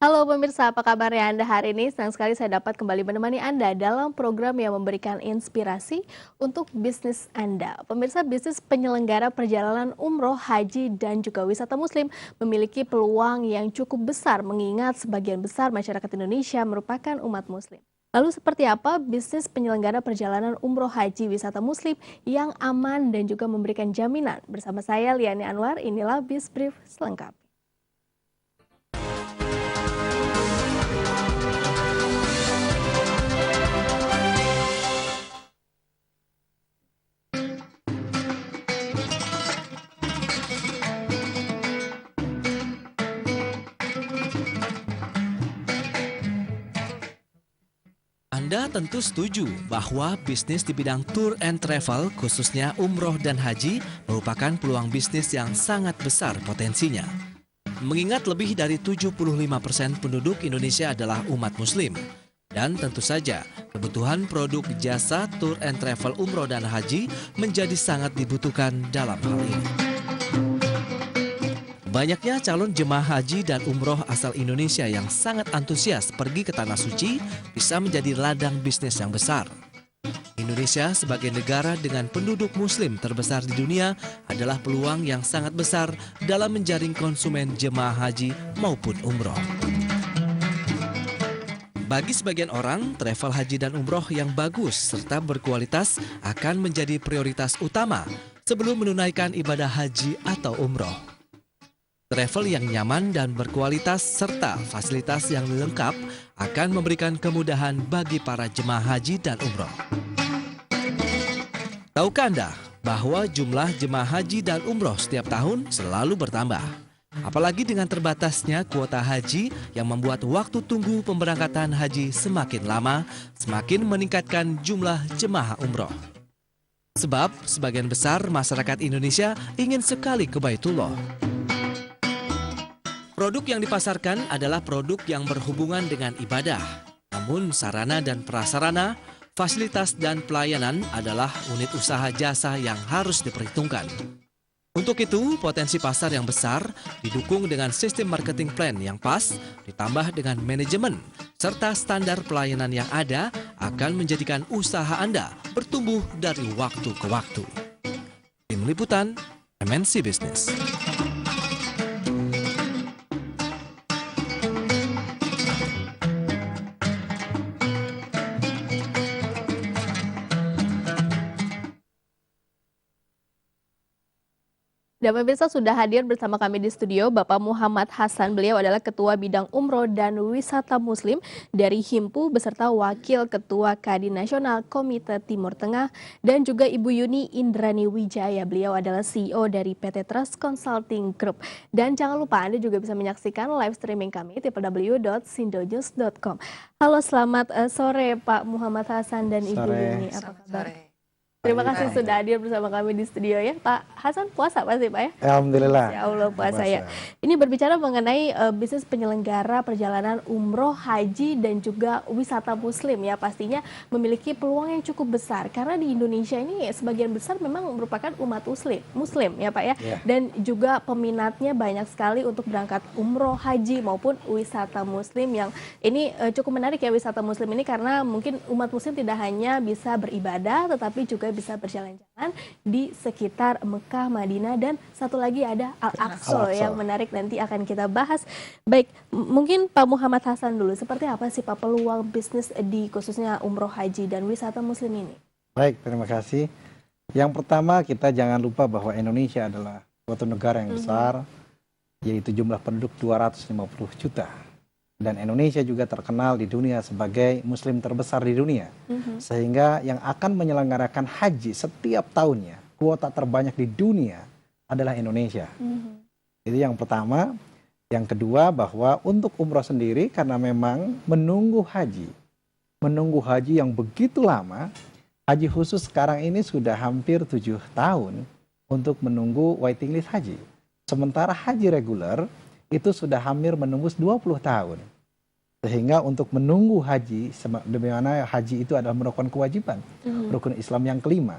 Halo pemirsa, apa kabarnya Anda hari ini? Senang sekali saya dapat kembali menemani Anda dalam program yang memberikan inspirasi untuk bisnis Anda. Pemirsa, bisnis penyelenggara perjalanan umroh, haji, dan juga wisata muslim memiliki peluang yang cukup besar mengingat sebagian besar masyarakat Indonesia merupakan umat muslim. Lalu seperti apa bisnis penyelenggara perjalanan umroh, haji, wisata muslim yang aman dan juga memberikan jaminan? Bersama saya Liani Anwar, inilah Bisbrief selengkapnya. Anda tentu setuju bahwa bisnis di bidang tour and travel, khususnya umroh dan haji, merupakan peluang bisnis yang sangat besar potensinya. Mengingat lebih dari 75% penduduk Indonesia adalah umat muslim. Dan tentu saja, kebutuhan produk jasa tour and travel umroh dan haji menjadi sangat dibutuhkan dalam hal ini. Banyaknya calon jemaah haji dan umroh asal Indonesia yang sangat antusias pergi ke Tanah Suci bisa menjadi ladang bisnis yang besar. Indonesia sebagai negara dengan penduduk muslim terbesar di dunia adalah peluang yang sangat besar dalam menjaring konsumen jemaah haji maupun umroh. Bagi sebagian orang, travel haji dan umroh yang bagus serta berkualitas akan menjadi prioritas utama sebelum menunaikan ibadah haji atau umroh. Travel yang nyaman dan berkualitas serta fasilitas yang lengkap akan memberikan kemudahan bagi para jemaah haji dan umroh. Tahukah Anda bahwa jumlah jemaah haji dan umroh setiap tahun selalu bertambah? Apalagi dengan terbatasnya kuota haji yang membuat waktu tunggu pemberangkatan haji semakin lama, semakin meningkatkan jumlah jemaah umroh. Sebab sebagian besar masyarakat Indonesia ingin sekali ke Baitullah. Produk yang dipasarkan adalah produk yang berhubungan dengan ibadah. Namun sarana dan prasarana, fasilitas dan pelayanan adalah unit usaha jasa yang harus diperhitungkan. Untuk itu, potensi pasar yang besar didukung dengan sistem marketing plan yang pas, ditambah dengan manajemen, serta standar pelayanan yang ada akan menjadikan usaha Anda bertumbuh dari waktu ke waktu. Tim Liputan, MNC Business. Dan pemirsa sudah hadir bersama kami di studio Bapak Muhammad Hasan. Beliau adalah Ketua Bidang Umroh dan Wisata Muslim dari Himpu beserta Wakil Ketua Kadin Nasional Komite Timur Tengah dan juga Ibu Yuni Indrani Wijaya. Beliau adalah CEO dari PT Trust Consulting Group. Dan jangan lupa Anda juga bisa menyaksikan live streaming kami www.sindonews.com. Halo, selamat sore Pak Muhammad Hasan dan Ibu Yuni. Apa kabar? Terima kasih sudah hadir bersama kami di studio ya. Pak Hasan, puasa pasti Pak ya? Alhamdulillah. Ya Allah, puasa ya. Ini berbicara mengenai bisnis penyelenggara perjalanan umroh, haji, dan juga wisata muslim ya. Pastinya memiliki peluang yang cukup besar. Karena di Indonesia ini sebagian besar memang merupakan umat muslim ya Pak ya. Dan juga peminatnya banyak sekali untuk berangkat umroh, haji, maupun wisata muslim yang ini cukup menarik ya wisata muslim ini. Karena mungkin umat muslim tidak hanya bisa beribadah, tetapi juga bisa berjalan-jalan di sekitar Mekah, Madinah, dan satu lagi ada Al-Aqsa yang menarik nanti akan kita bahas. Baik, mungkin Pak Muhammad Hasan dulu, seperti apa sih Pak peluang bisnis di khususnya umroh, haji, dan wisata muslim ini? Baik, terima kasih. Yang pertama kita jangan lupa bahwa Indonesia adalah suatu negara yang besar, yaitu jumlah penduduk 250 juta. Dan Indonesia juga terkenal di dunia sebagai muslim terbesar di dunia. Sehingga yang akan menyelenggarakan haji setiap tahunnya, kuota terbanyak di dunia adalah Indonesia. Itu yang pertama. Yang kedua bahwa untuk umroh sendiri karena memang menunggu haji yang begitu lama, haji khusus sekarang ini sudah hampir 7 tahun untuk menunggu waiting list haji. Sementara haji reguler itu sudah hampir menembus 20 tahun. Sehingga untuk menunggu haji, dimana haji itu adalah merupakan kewajiban, rukun Islam yang kelima.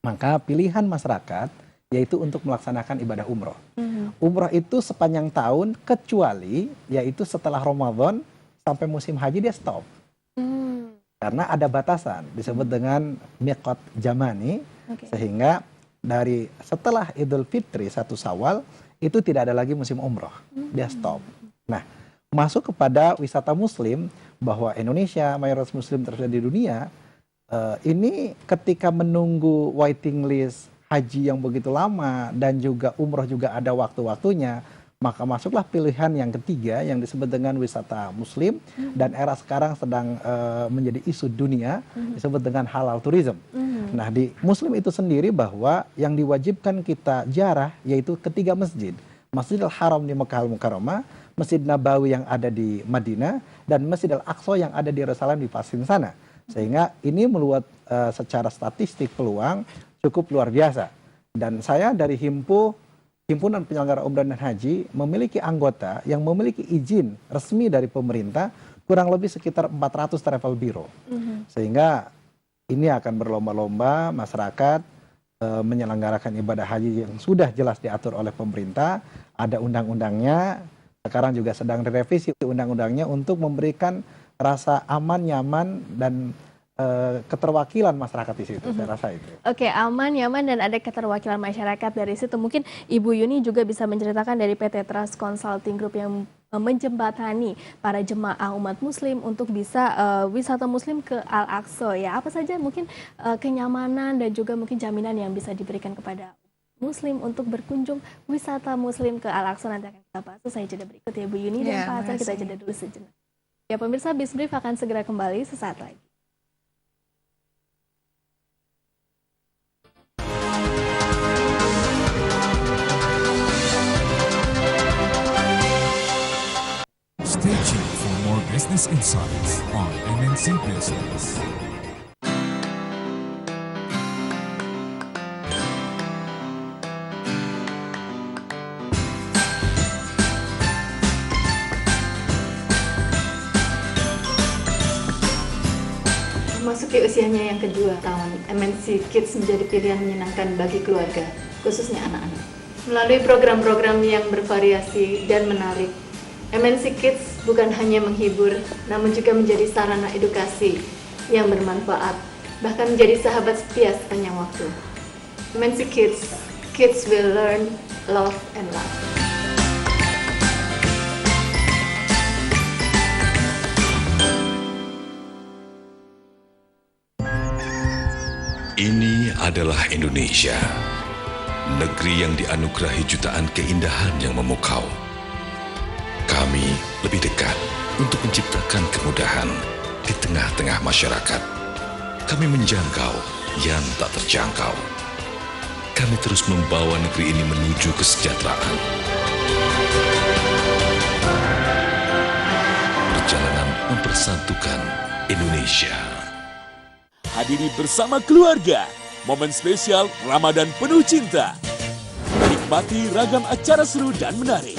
Maka pilihan masyarakat yaitu untuk melaksanakan ibadah umroh. Umroh itu sepanjang tahun kecuali yaitu setelah Ramadan sampai musim haji dia stop. Karena ada batasan disebut dengan miqat jamani, sehingga dari setelah Idul Fitri 1 Syawal itu tidak ada lagi musim umroh, dia stop. Nah, masuk kepada wisata muslim, bahwa Indonesia mayoritas muslim tersedia di dunia, ini ketika menunggu waiting list haji yang begitu lama dan juga umroh juga ada waktu-waktunya, maka masuklah pilihan yang ketiga yang disebut dengan wisata muslim, dan era sekarang sedang menjadi isu dunia, disebut dengan halal tourism. Nah, di muslim itu sendiri bahwa yang diwajibkan kita ziarah yaitu ketiga masjid. Masjidil Haram di Mekah Al-Mukarramah, Masjid Nabawi yang ada di Madinah, dan Masjid Al-Aqsa yang ada di Yerusalem di Palestina sana. Sehingga ini meluat secara statistik peluang cukup luar biasa. Dan saya dari Himpunan Penyelenggara Umrah dan Haji memiliki anggota yang memiliki izin resmi dari pemerintah kurang lebih sekitar 400 travel bureau. Sehingga ini akan berlomba-lomba masyarakat menyelenggarakan ibadah haji yang sudah jelas diatur oleh pemerintah, ada undang-undangnya, sekarang juga sedang direvisi undang-undangnya untuk memberikan rasa aman, nyaman, dan keterwakilan masyarakat di situ. Saya rasa itu. Oke, aman, nyaman, dan ada keterwakilan masyarakat dari situ. Mungkin Ibu Yuni juga bisa menceritakan dari PT Trust Consulting Group yang menjembatani para jemaah umat muslim untuk bisa wisata muslim ke Al-Aqsa ya. Apa saja mungkin kenyamanan dan juga mungkin jaminan yang bisa diberikan kepada muslim untuk berkunjung wisata muslim ke Al-Aqsa. Nanti akan kita bahas. Saya jeda berikut ya Bu Yuni dan Pak Hasan, kita jeda dulu sejenak. Ya pemirsa, Bisbrief akan segera kembali sesaat lagi. Stay tuned for more business insights on MNC Business. Memasuki usianya yang kedua tahun, MNC Kids menjadi pilihan menyenangkan bagi keluarga, khususnya anak-anak. Melalui program-program yang bervariasi dan menarik, MNC Kids bukan hanya menghibur, namun juga menjadi sarana edukasi yang bermanfaat, bahkan menjadi sahabat setia sepanjang waktu. MNC Kids, kids will learn, love, and love. Ini adalah Indonesia, negeri yang dianugerahi jutaan keindahan yang memukau. Kami lebih dekat untuk menciptakan kemudahan di tengah-tengah masyarakat. Kami menjangkau yang tak terjangkau. Kami terus membawa negeri ini menuju kesejahteraan. Perjalanan mempersatukan Indonesia. Hadiri bersama keluarga momen spesial Ramadan penuh cinta. Nikmati ragam acara seru dan menarik.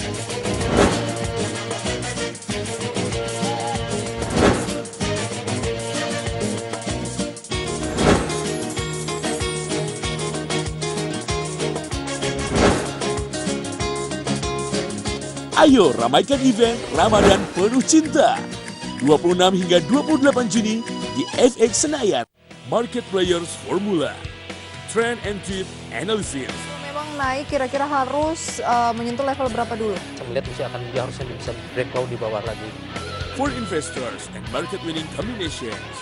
Ayo ramaikan event Ramadan penuh cinta 26 hingga 28 Juni di FX Senayan. Market Players Formula, Trend and Tip Analysis. Memang naik, kira-kira harus menyentuh level berapa dulu? Saya melihat dia harusnya bisa breakout di bawah lagi. For investors and market winning combinations,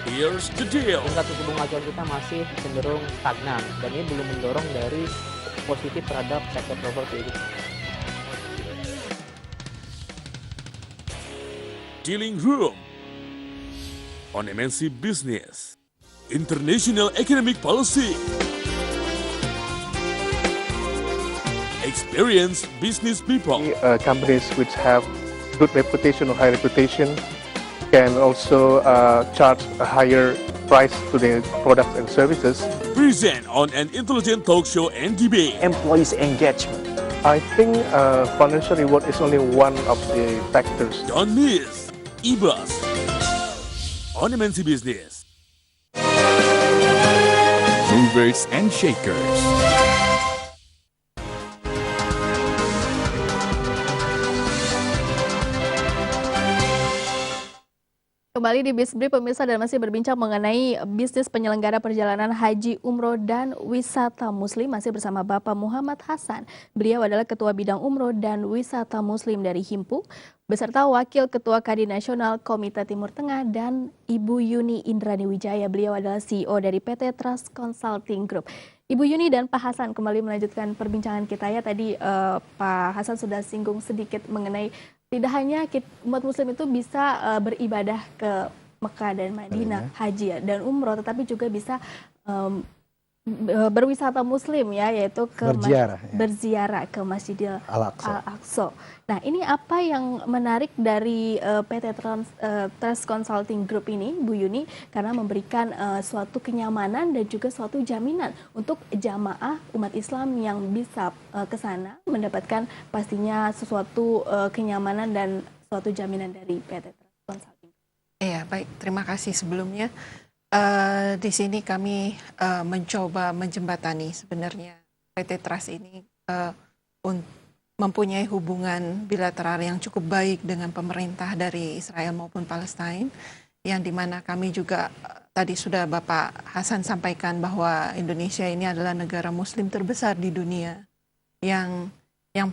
here's the deal. Tingkat suku bunga acuan kita masih cenderung stagnan dan ini belum mendorong dari positif terhadap sektor properti. Dealing Room on MNC Business. International Economic Policy. Experienced business people. Companies which have good reputation or high reputation can also charge a higher price to their products and services. Present on an intelligent talk show and debate. Employees engagement. I think financial reward is only one of the factors. Don't miss eBus on MNC Business. Movers and shakers. kembali di Bisbri pemirsa dan masih berbincang mengenai bisnis penyelenggara perjalanan haji, umroh, dan wisata muslim masih bersama Bapak Muhammad Hasan. Beliau adalah Ketua Bidang Umroh dan Wisata Muslim dari Himpu, beserta Wakil Ketua Kadin Nasional Komite Timur Tengah dan Ibu Yuni Indrani Wijaya. Beliau adalah CEO dari PT Trust Consulting Group. Ibu Yuni dan Pak Hasan kembali melanjutkan perbincangan kita ya. Tadi Pak Hasan sudah singgung sedikit mengenai tidak hanya umat muslim itu bisa beribadah ke Mekah dan Madinah, haji dan umroh, tetapi juga bisa berwisata muslim ya, yaitu ke berziarah ke Masjidil Al-Aqsa. Nah, ini apa yang menarik dari PT Trust Consulting Group ini, Bu Yuni, karena memberikan suatu kenyamanan dan juga suatu jaminan untuk jamaah umat Islam yang bisa ke sana mendapatkan pastinya sesuatu kenyamanan dan suatu jaminan dari PT Trust Consulting. Iya, baik. Terima kasih sebelumnya. Di sini kami mencoba menjembatani sebenarnya PT Trust ini mempunyai hubungan bilateral yang cukup baik dengan pemerintah dari Israel maupun Palestina, yang dimana kami juga tadi sudah Bapak Hasan sampaikan bahwa Indonesia ini adalah negara muslim terbesar di dunia yang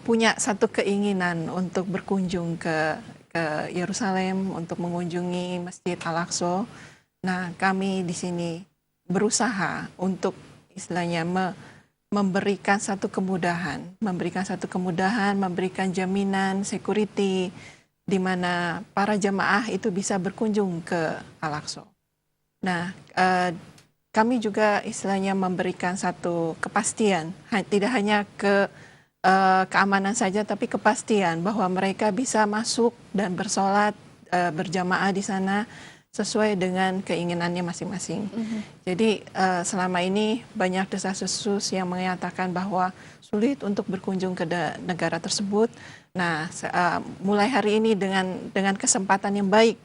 punya satu keinginan untuk berkunjung ke Yerusalem, untuk mengunjungi Masjid Al-Aqsa. Nah, kami di sini berusaha untuk istilahnya memberikan satu kemudahan, memberikan jaminan security di mana para jemaah itu bisa berkunjung ke Al-Aqsa. Nah, kami juga istilahnya memberikan satu kepastian, tidak hanya keamanan saja, tapi kepastian bahwa mereka bisa masuk dan bersolat berjamaah di sana sesuai dengan keinginannya masing-masing. Jadi selama ini banyak desas-desus yang menyatakan bahwa sulit untuk berkunjung ke negara tersebut. Nah, mulai hari ini dengan kesempatan yang baik,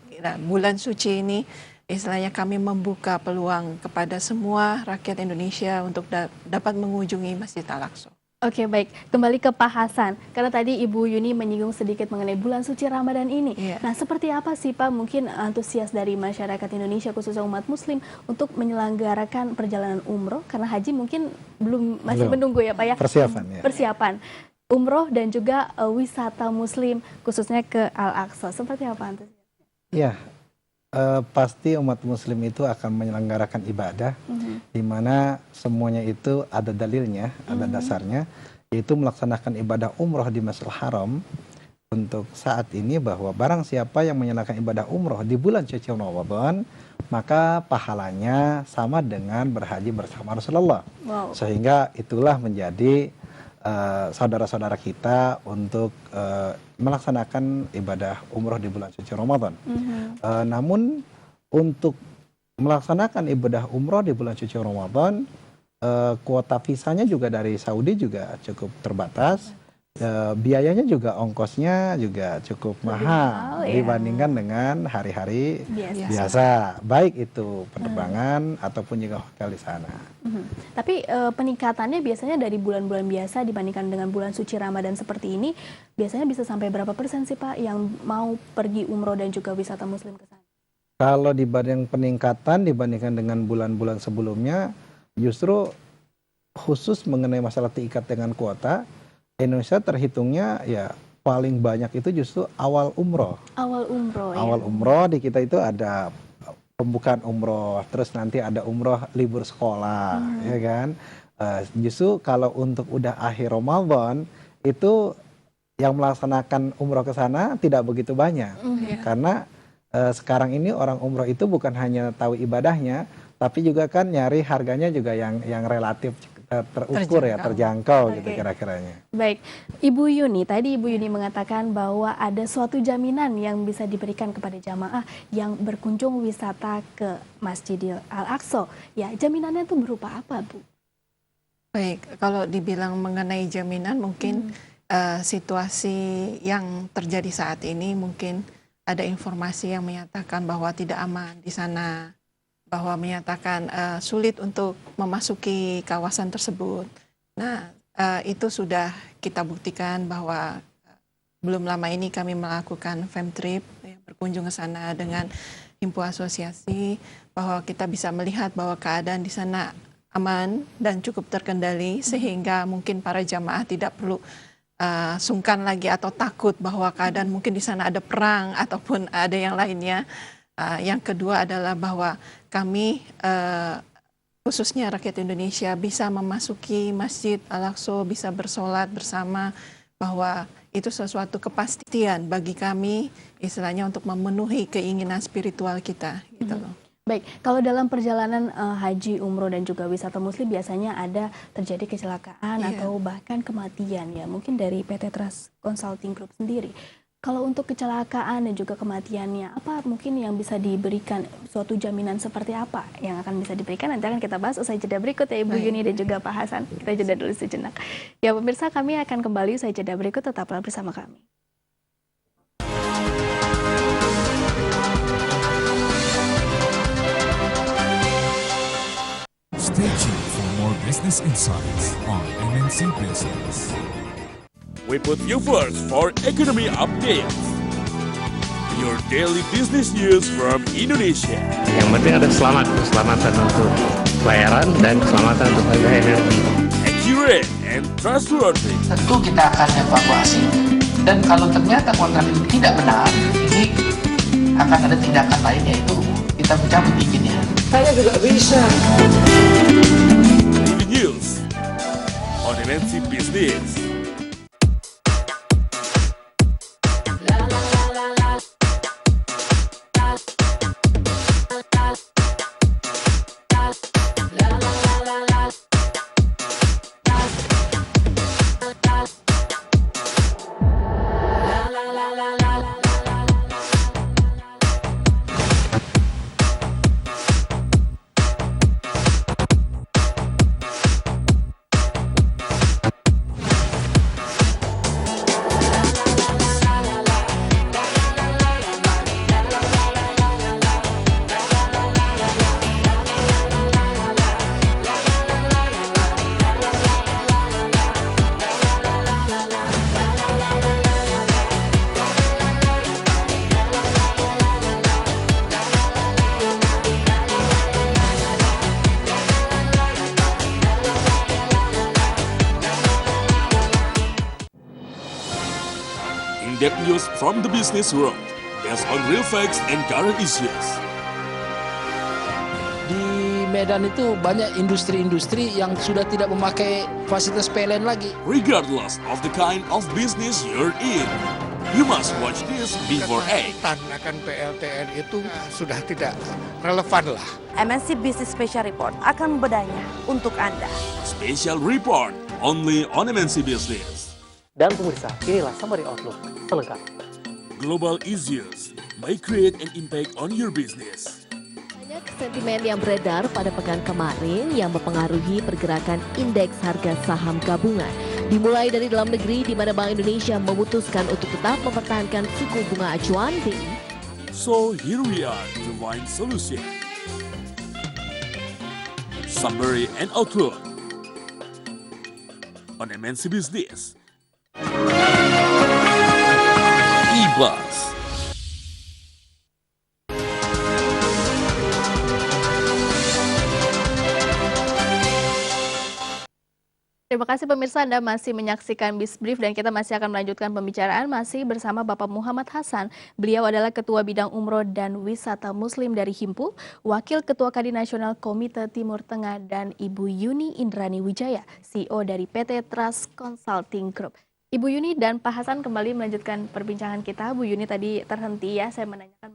bulan suci ini, istilahnya kami membuka peluang kepada semua rakyat Indonesia untuk dapat mengunjungi Masjid Al-Aqsa. Oke, baik. Kembali ke Pak Hasan. Karena tadi Ibu Yuni menyinggung sedikit mengenai bulan suci Ramadan ini. Nah, seperti apa sih Pak mungkin antusias dari masyarakat Indonesia khususnya umat muslim untuk menyelenggarakan perjalanan umroh? Karena haji mungkin masih menunggu ya Pak ya. Persiapan. Umroh dan juga wisata muslim khususnya ke Al-Aqsa. Seperti apa antusiasnya? Ya, pasti umat muslim itu akan menyelenggarakan ibadah di mana semuanya itu ada dalilnya, ada dasarnya, yaitu melaksanakan ibadah umroh di Masjidil Haram untuk saat ini, bahwa barang siapa yang menyelenggarakan ibadah umroh di bulan suci Ramadan, maka pahalanya sama dengan berhaji bersama Rasulullah. Sehingga itulah menjadi saudara-saudara kita untuk melaksanakan ibadah umroh di bulan suci Ramadan. Namun untuk melaksanakan ibadah umroh di bulan suci Ramadan, kuota visanya juga dari Saudi juga cukup terbatas. Biayanya juga, ongkosnya juga cukup mahal dibandingkan dengan hari-hari biasa, baik itu penerbangan ataupun juga hotel di sana. Tapi peningkatannya biasanya dari bulan-bulan biasa dibandingkan dengan bulan suci Ramadan seperti ini, biasanya bisa sampai berapa persen sih Pak yang mau pergi umroh dan juga wisata muslim ke sana? Kalau dibanding peningkatan dibandingkan dengan bulan-bulan sebelumnya, justru khusus mengenai masalah terikat dengan kuota, Indonesia terhitungnya ya paling banyak itu justru awal umroh. Awal umroh ya. Awal umroh di kita itu ada pembukaan umroh, terus nanti ada umroh libur sekolah, ya kan. Justru kalau untuk udah akhir Ramadan itu yang melaksanakan umroh ke sana tidak begitu banyak, karena sekarang ini orang umroh itu bukan hanya tahu ibadahnya, tapi juga kan nyari harganya juga yang relatif terukur ya, terjangkau gitu kira-kiranya. Baik, Ibu Yuni, tadi Ibu Yuni mengatakan bahwa ada suatu jaminan yang bisa diberikan kepada jamaah yang berkunjung wisata ke Masjidil Al-Aqsa. Ya, jaminannya itu berupa apa, Bu? Baik, kalau dibilang mengenai jaminan, mungkin situasi yang terjadi saat ini, mungkin ada informasi yang menyatakan bahwa tidak aman di sana, bahwa menyatakan sulit untuk memasuki kawasan tersebut. Nah, itu sudah kita buktikan bahwa belum lama ini kami melakukan fam trip, berkunjung ke sana dengan Himpu Asosiasi, bahwa kita bisa melihat bahwa keadaan di sana aman dan cukup terkendali, sehingga mungkin para jamaah tidak perlu sungkan lagi atau takut bahwa keadaan mungkin di sana ada perang ataupun ada yang lainnya. Yang kedua adalah bahwa kami khususnya rakyat Indonesia bisa memasuki Masjid Al-Aqsa, bisa bersolat bersama, bahwa itu sesuatu kepastian bagi kami istilahnya untuk memenuhi keinginan spiritual kita gitu loh. Baik, kalau dalam perjalanan haji, umroh dan juga wisata muslim biasanya ada terjadi kecelakaan atau bahkan kematian ya, mungkin dari PT Trust Consulting Group sendiri. Kalau untuk kecelakaan dan juga kematiannya, apa mungkin yang bisa diberikan, suatu jaminan seperti apa yang akan bisa diberikan? Nanti akan kita bahas usai jeda berikut ya Ibu Yuni dan juga Pak Hasan. Kita jeda dulu sejenak. Ya pemirsa, kami akan kembali usai jeda berikut, tetaplah bersama kami. Stay tuned for more business insights on MNC Business. We put you first for economy updates. Your daily business news from Indonesia. Yang penting ada keselamatan untuk pelayaran dan keselamatan untuk harga energi. Accurate and trustworthy. Tentu kita akan evaluasi, dan kalau ternyata kontrak itu tidak benar, ini akan ada tindakan lain, yaitu kita mencabut izinnya. Saya juga bisa. TV News on MNC Business. In-depth news from the business world, based on real facts and current issues. Di Medan itu banyak industri-industri yang sudah tidak memakai fasilitas PLN lagi. Regardless of the kind of business you're in, you must watch this before 8. Akan PLTN itu sudah tidak relevan lah. MNC Business Special Report akan membedainya untuk Anda. Special Report only on MNC Business. Dan pemirsa, inilah summary outlook selengkapnya. Global issues may create an impact on your business. Banyak sentimen yang beredar pada pekan kemarin yang mempengaruhi pergerakan indeks harga saham gabungan. Dimulai dari dalam negeri, di mana Bank Indonesia memutuskan untuk tetap mempertahankan suku bunga acuan BI. So here we are to find solution. Summary and outlook on MNC Business. E-Bus. Terima kasih pemirsa, Anda masih menyaksikan Bisbrief dan kita masih akan melanjutkan pembicaraan masih bersama Bapak Muhammad Hasan. Beliau adalah Ketua Bidang Umroh dan Wisata Muslim dari Himpu, Wakil Ketua Kadi Nasional Komite Timur Tengah, dan Ibu Yuni Indrani Wijaya, CEO dari PT Trust Consulting Group. Ibu Yuni dan Pak Hasan kembali melanjutkan perbincangan kita. Bu Yuni tadi terhenti ya, saya menanyakan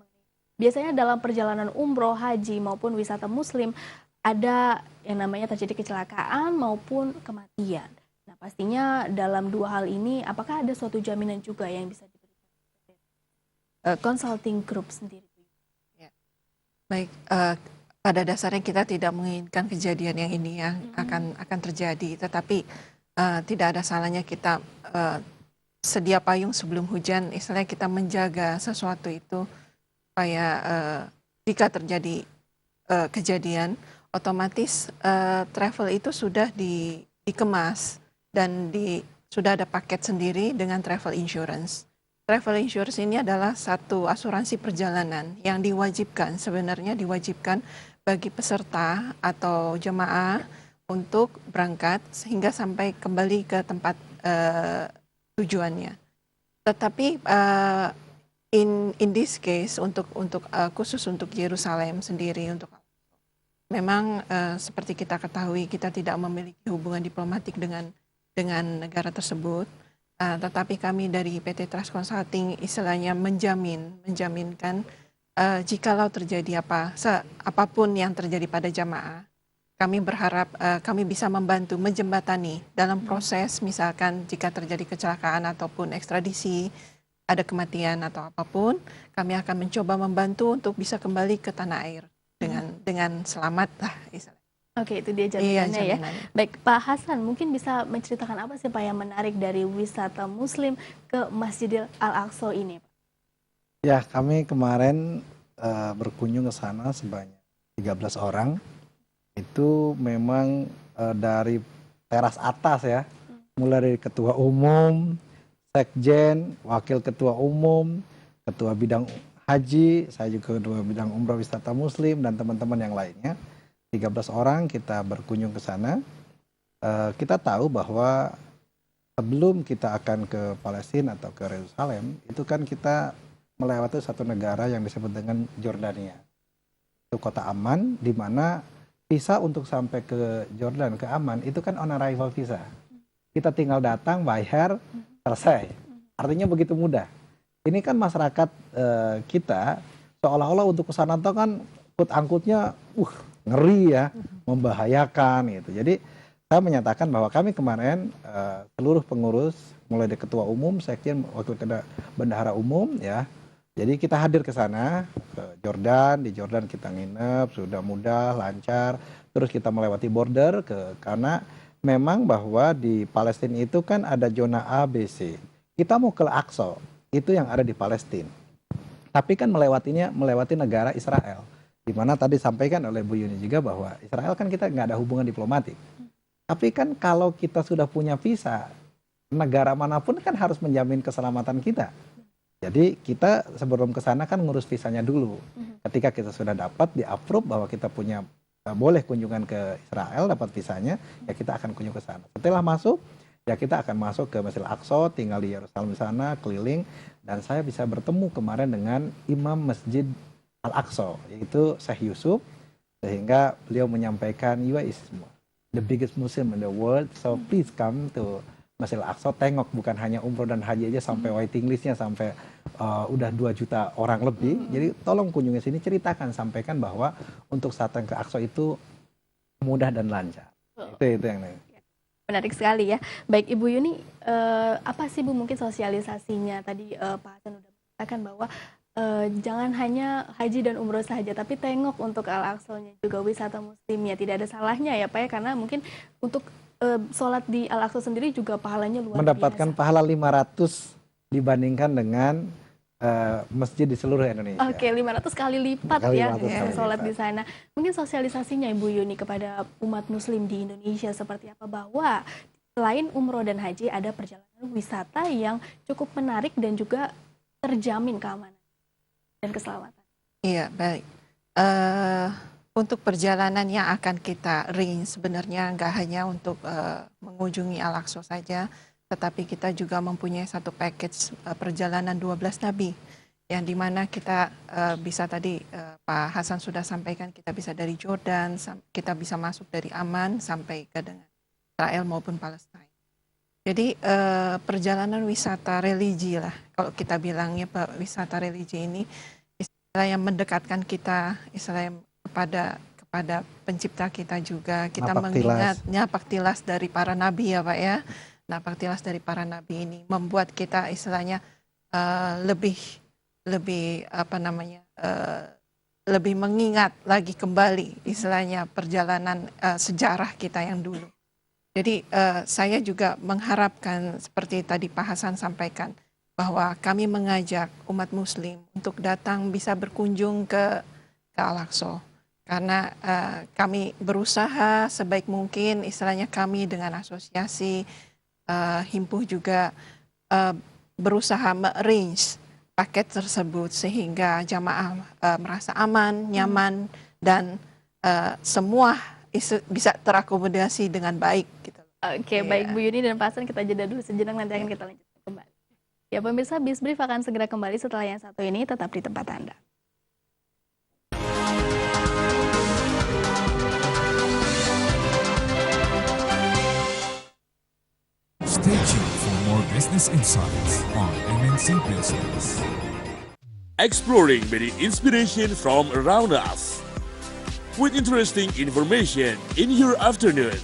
biasanya dalam perjalanan umroh, haji maupun wisata muslim ada yang namanya terjadi kecelakaan maupun kematian. Nah pastinya dalam dua hal ini apakah ada suatu jaminan juga yang bisa diberikan Consulting Group sendiri? Ya. Baik, pada dasarnya kita tidak menginginkan kejadian yang ini ya akan terjadi, tetapi tidak ada salahnya kita sedia payung sebelum hujan, istilahnya kita menjaga sesuatu itu supaya jika terjadi kejadian, otomatis travel itu sudah dikemas dan sudah ada paket sendiri dengan travel insurance. travel insurance ini adalah satu asuransi perjalanan yang sebenarnya diwajibkan bagi peserta atau jemaah untuk berangkat sehingga sampai kembali ke tempat tujuannya. Tetapi in this case khusus untuk Yerusalem sendiri, memang seperti kita ketahui kita tidak memiliki hubungan diplomatik dengan negara tersebut, tetapi kami dari PT Trust Consulting istilahnya menjaminkan jikalau terjadi apapun yang terjadi pada jamaah, kami berharap kami bisa membantu menjembatani dalam proses, misalkan jika terjadi kecelakaan ataupun ekstradisi, ada kematian atau apapun, kami akan mencoba membantu untuk bisa kembali ke tanah air dengan selamat lah istilahnya. Oke, itu dia jaminannya ya. Baik, Pak Hasan, mungkin bisa menceritakan apa sih Pak yang menarik dari wisata Muslim ke Masjidil Al-Aqsa ini, Pak? Ya, kami kemarin berkunjung ke sana sebanyak 13 orang. Itu memang dari teras atas ya, mulai dari ketua umum, sekjen, wakil ketua umum, ketua bidang haji, saya juga ketua bidang umroh wisata Muslim dan teman-teman yang lainnya. 13 orang kita berkunjung ke sana. Kita tahu bahwa sebelum kita akan ke Palestina atau ke Yerusalem, itu kan kita melewati satu negara yang disebut dengan Jordania. Itu kota aman, di mana visa untuk sampai ke Jordan, ke Aman, itu kan on arrival visa. Kita tinggal datang, bayar, selesai. Artinya begitu mudah. Ini kan masyarakat kita, seolah-olah untuk ke sana tuh kan angkutnya ngeri ya, membahayakan gitu. Jadi saya menyatakan bahwa kami kemarin seluruh pengurus, mulai dari ketua umum, sekjen, wakil ketua bendahara umum ya, jadi kita hadir ke sana, ke Jordan, di Jordan kita nginep, sudah mudah, lancar, terus kita melewati border karena memang bahwa di Palestina itu kan ada zona A, B, C. Kita mau ke Al-Aqsa, itu yang ada di Palestina. Tapi kan melewati negara Israel. Di mana tadi sampaikan oleh Bu Yuni juga bahwa Israel kan kita nggak ada hubungan diplomatik. Tapi kan kalau kita sudah punya visa, negara manapun kan harus menjamin keselamatan kita. Jadi kita sebelum ke sana kan ngurus visanya dulu. Ketika kita sudah dapat di-approve bahwa kita punya boleh kunjungan ke Israel, dapat visanya, ya kita akan kunjung ke sana. Setelah masuk, ya kita akan masuk ke Masjidil Aqsa, tinggal di Yerusalem sana, keliling, dan saya bisa bertemu kemarin dengan Imam Masjid Al-Aqsa, yaitu Syekh Yusuf, sehingga beliau menyampaikan, "You is the biggest Muslim in the world, so please come to Masjidil Aqsa, tengok bukan hanya umroh dan haji aja sampai waiting listnya sampai udah 2 juta orang lebih. Jadi tolong kunjungi sini, ceritakan, sampaikan bahwa untuk datang ke Aqsa itu mudah dan lancar." Itu yang menarik sekali ya. Baik Ibu Yuni, apa sih Bu mungkin sosialisasinya? Tadi Pak Hasan udah mengatakan bahwa jangan hanya haji dan umroh saja, tapi tengok untuk Al-Aqsa-nya juga wisata Muslimnya. Tidak ada salahnya ya Pak ya, karena mungkin untuk sholat di Al-Aqsa sendiri juga pahalanya luar biasa. Mendapatkan pahala 500 dibandingkan dengan masjid di seluruh Indonesia. Oke, 500 kali lipat ya sholat di sana. Mungkin sosialisasinya Ibu Yuni kepada umat Muslim di Indonesia seperti apa, bahwa selain umroh dan haji ada perjalanan wisata yang cukup menarik dan juga terjamin keamanan dan keselamatan. Iya, baik. Untuk perjalanan yang akan kita range sebenarnya nggak hanya untuk mengunjungi Al-Aqsa saja, tetapi kita juga mempunyai satu package perjalanan 12 Nabi, yang dimana kita bisa tadi Pak Hasan sudah sampaikan, kita bisa dari Jordan, kita bisa masuk dari Aman sampai ke dengan Israel maupun Palestina. Jadi perjalanan wisata religi lah, kalau kita bilangnya wisata religi ini istilah yang mendekatkan kita istilah kepada pencipta kita juga. Kita mengingat napak tilas dari para nabi ya Pak ya. Napak tilas dari para nabi ini membuat kita istilahnya lebih lebih mengingat lagi kembali istilahnya perjalanan sejarah kita yang dulu. Jadi saya juga mengharapkan seperti tadi Pak Hasan sampaikan, bahwa kami mengajak umat Muslim untuk datang bisa berkunjung ke Al-Aqsa. Karena kami berusaha sebaik mungkin istilahnya kami dengan asosiasi Himpuh juga berusaha me-arrange paket tersebut sehingga jamaah merasa aman, nyaman, dan semua bisa terakomodasi dengan baik. Gitu. Oke, baik Bu Yuni dan Pak Hasan, kita jeda dulu sejenak, nanti akan kita lanjutkan kembali. Ya pemirsa, Bisbrief akan segera kembali setelah yang satu ini, tetap di tempat Anda. Stay tuned for more business insights on MNC Business. Exploring many inspiration from around us. With interesting information in your afternoon.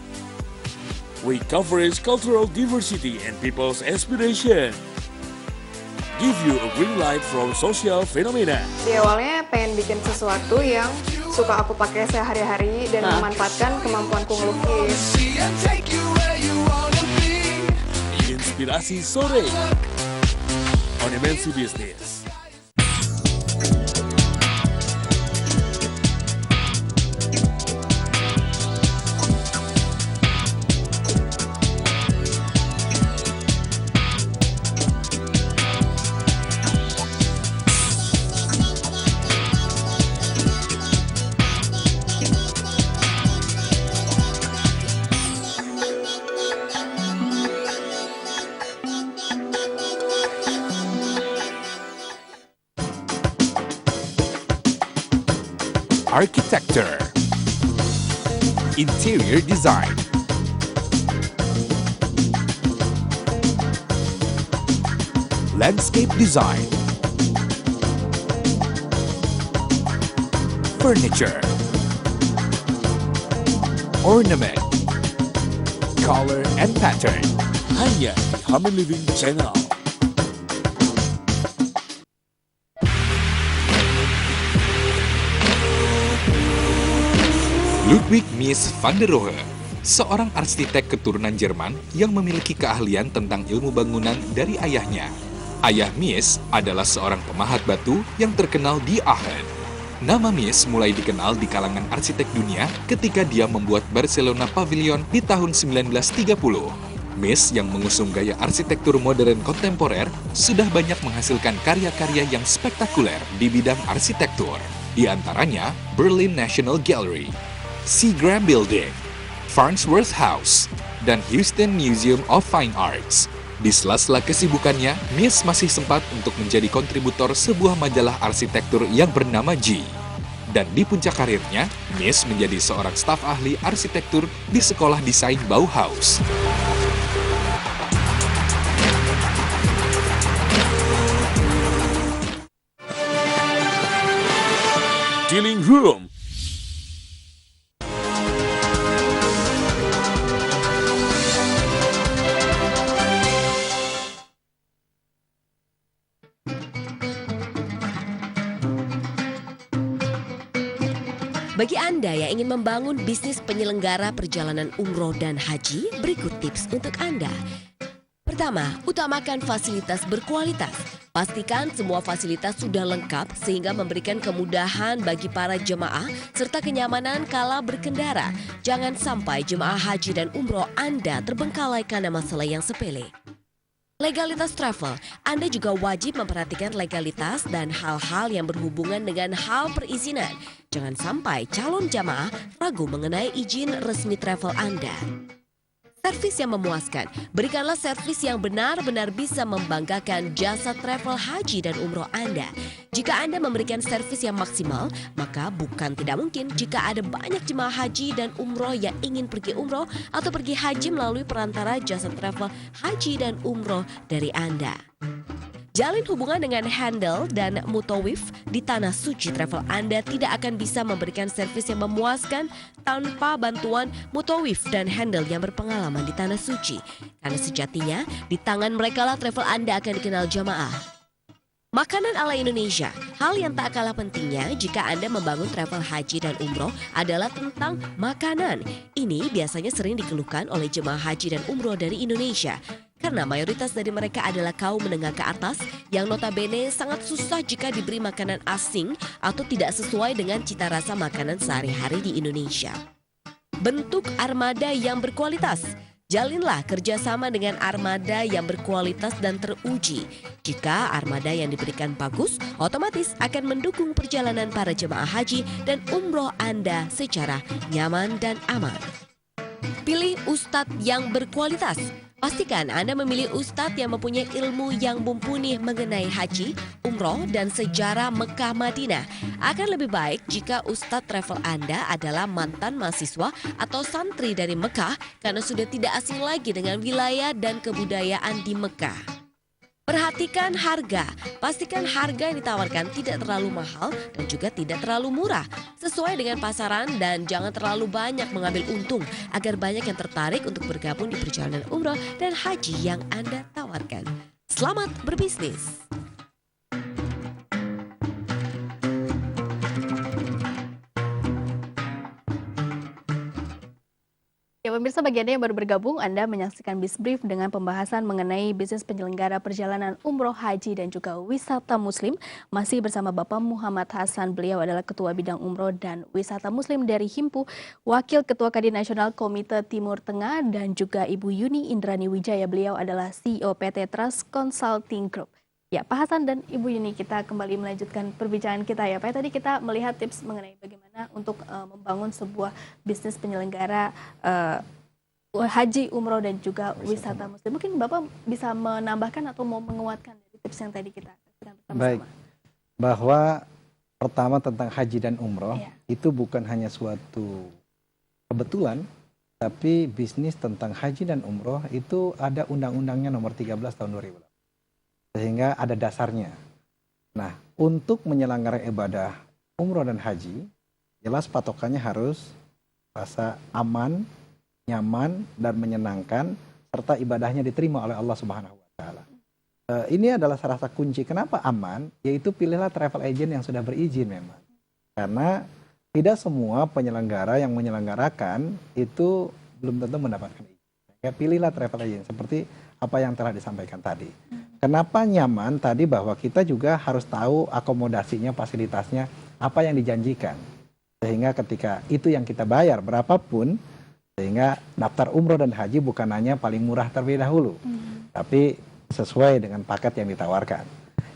We coverage cultural diversity and people's aspiration. Give you a green light from social phenomena. Di awalnya pengen bikin sesuatu yang suka aku pakai sehari-hari dan memanfaatkan kemampuanku ngelukis. Inspirasi sore on MNC Business. Architecture, interior design, landscape design, furniture, ornament, color and pattern. Hanya di Human Living Channel. Ludwig Mies van der Rohe, seorang arsitek keturunan Jerman yang memiliki keahlian tentang ilmu bangunan dari ayahnya. Ayah Mies adalah seorang pemahat batu yang terkenal di Aachen. Nama Mies mulai dikenal di kalangan arsitek dunia ketika dia membuat Barcelona Pavilion di tahun 1930. Mies yang mengusung gaya arsitektur modern kontemporer sudah banyak menghasilkan karya-karya yang spektakuler di bidang arsitektur. Di antaranya Berlin National Gallery, Seagram Building, Farnsworth House, dan Houston Museum of Fine Arts. Di sela-sela kesibukannya, Mies masih sempat untuk menjadi kontributor sebuah majalah arsitektur yang bernama G. Dan di puncak karirnya, Mies menjadi seorang staf ahli arsitektur di sekolah desain Bauhaus. Dealing Room. Bagi Anda yang ingin membangun bisnis penyelenggara perjalanan umroh dan haji, berikut tips untuk Anda. Pertama, utamakan fasilitas berkualitas. Pastikan semua fasilitas sudah lengkap sehingga memberikan kemudahan bagi para jemaah serta kenyamanan kala berkendara. Jangan sampai jemaah haji dan umroh Anda terbengkalai karena masalah yang sepele. Legalitas travel, Anda juga wajib memperhatikan legalitas dan hal-hal yang berhubungan dengan hal perizinan. Jangan sampai calon jamaah ragu mengenai izin resmi travel Anda. Servis yang memuaskan, berikanlah servis yang benar-benar bisa membanggakan jasa travel haji dan umroh Anda. Jika Anda memberikan servis yang maksimal, maka bukan tidak mungkin jika ada banyak jemaah haji dan umroh yang ingin pergi umroh atau pergi haji melalui perantara jasa travel haji dan umroh dari Anda. Jalin hubungan dengan Handle dan Mutawif di Tanah Suci travel Anda tidak akan bisa memberikan servis yang memuaskan tanpa bantuan Mutawif dan Handle yang berpengalaman di Tanah Suci. Karena sejatinya, di tangan merekalah travel Anda akan dikenal jamaah. Makanan ala Indonesia, hal yang tak kalah pentingnya jika Anda membangun travel haji dan umroh adalah tentang makanan. Ini biasanya sering dikeluhkan oleh jemaah haji dan umroh dari Indonesia. Karena mayoritas dari mereka adalah kaum menengah ke atas yang notabene sangat susah jika diberi makanan asing atau tidak sesuai dengan cita rasa makanan sehari-hari di Indonesia. Bentuk armada yang berkualitas. Jalinlah kerjasama dengan armada yang berkualitas dan teruji. Jika armada yang diberikan bagus, otomatis akan mendukung perjalanan para jemaah haji dan umroh Anda secara nyaman dan aman. Pilih ustadz yang berkualitas. Pastikan Anda memilih ustadz yang mempunyai ilmu yang mumpuni mengenai haji, umroh, dan sejarah Mekah Madinah. Akan lebih baik jika ustadz travel Anda adalah mantan mahasiswa atau santri dari Mekah karena sudah tidak asing lagi dengan wilayah dan kebudayaan di Mekah. Perhatikan harga. Pastikan harga yang ditawarkan tidak terlalu mahal dan juga tidak terlalu murah. Sesuai dengan pasaran dan jangan terlalu banyak mengambil untung agar banyak yang tertarik untuk bergabung di perjalanan umroh dan haji yang Anda tawarkan. Selamat berbisnis. Ya pemirsa, bagi Anda yang baru bergabung, Anda menyaksikan Bisbrief dengan pembahasan mengenai bisnis penyelenggara perjalanan umroh, haji, dan juga wisata muslim. Masih bersama Bapak Muhammad Hasan, beliau adalah Ketua Bidang Umroh dan Wisata Muslim dari Himpu, Wakil Ketua Kadin Nasional Komite Timur Tengah, dan juga Ibu Yuni Indrani Wijaya, beliau adalah CEO PT Trust Consulting Group. Ya, Pak Hasan dan Ibu Yuni, kita kembali melanjutkan perbincangan kita ya Pak. Tadi kita melihat tips mengenai bagaimana untuk membangun sebuah bisnis penyelenggara haji, umroh, dan juga wisata muslim. Mungkin Bapak bisa menambahkan atau mau menguatkan dari tips yang tadi kita lakukan bersama-sama. Baik, bahwa pertama tentang haji dan umroh itu bukan hanya suatu kebetulan, tapi bisnis tentang haji dan umroh itu ada undang-undangnya nomor 13 tahun 2000. Sehingga ada dasarnya. Nah, untuk menyelenggarkan ibadah umroh dan haji, jelas patokannya harus rasa aman, nyaman, dan menyenangkan, serta ibadahnya diterima oleh Allah Subhanahu wa Ta'ala. Ini adalah salah satu kunci. Kenapa aman? Yaitu pilihlah travel agent yang sudah berizin memang. Karena tidak semua penyelenggara yang menyelenggarakan itu belum tentu mendapatkan izin. Ya, pilihlah travel agent seperti apa yang telah disampaikan tadi. Kenapa nyaman? Tadi bahwa kita juga harus tahu akomodasinya, fasilitasnya, apa yang dijanjikan. Sehingga ketika itu yang kita bayar berapapun, sehingga daftar umroh dan haji bukan hanya paling murah terlebih dahulu, tapi sesuai dengan paket yang ditawarkan.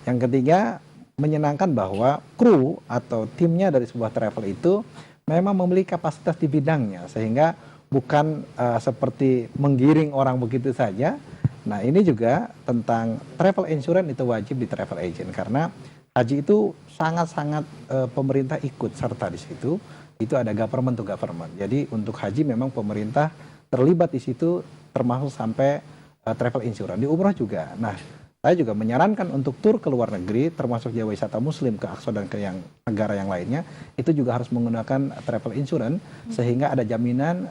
Yang ketiga, menyenangkan bahwa kru atau timnya dari sebuah travel itu memang memiliki kapasitas di bidangnya, sehingga bukan seperti menggiring orang begitu saja. Nah, ini juga tentang travel insurance itu wajib di travel agent, karena haji itu sangat-sangat pemerintah ikut serta di situ. Itu ada government to government. Jadi untuk haji memang pemerintah terlibat di situ, termasuk sampai travel insurance. Di umroh juga. Nah, saya juga menyarankan untuk tur ke luar negeri, termasuk Jawa wisata muslim ke Aqsa dan ke yang negara yang lainnya, itu juga harus menggunakan travel insurance, sehingga ada jaminan